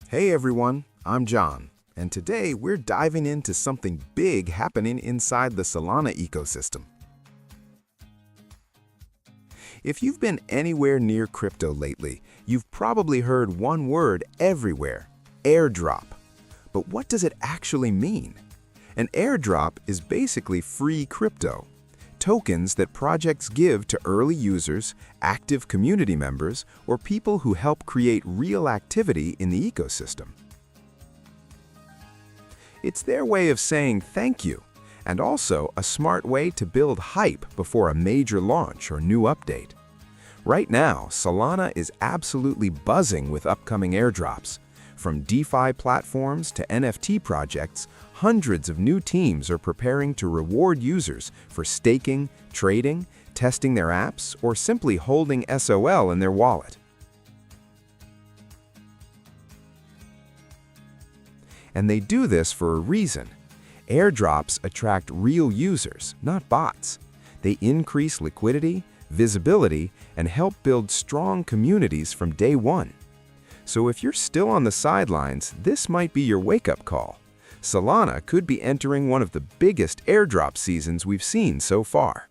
Hey everyone, I'm John, and today we're diving into something big happening inside the Solana ecosystem. If you've been anywhere near crypto lately, you've probably heard one word everywhere: airdrop. But what does it actually mean? An airdrop is basically free crypto, tokens that projects give to early users, active community members, or people who help create real activity in the ecosystem. It's their way of saying thank you, and also a smart way to build hype before a major launch or new update. Right now, Solana is absolutely buzzing with upcoming airdrops. From DeFi platforms to NFT projects, hundreds of new teams are preparing to reward users for staking, trading, testing their apps, or simply holding SOL in their wallet. And they do this for a reason. Airdrops attract real users, not bots. They increase liquidity, visibility, and help build strong communities from day one. So if you're still on the sidelines, this might be your wake-up call. Solana could be entering one of the biggest airdrop seasons we've seen so far.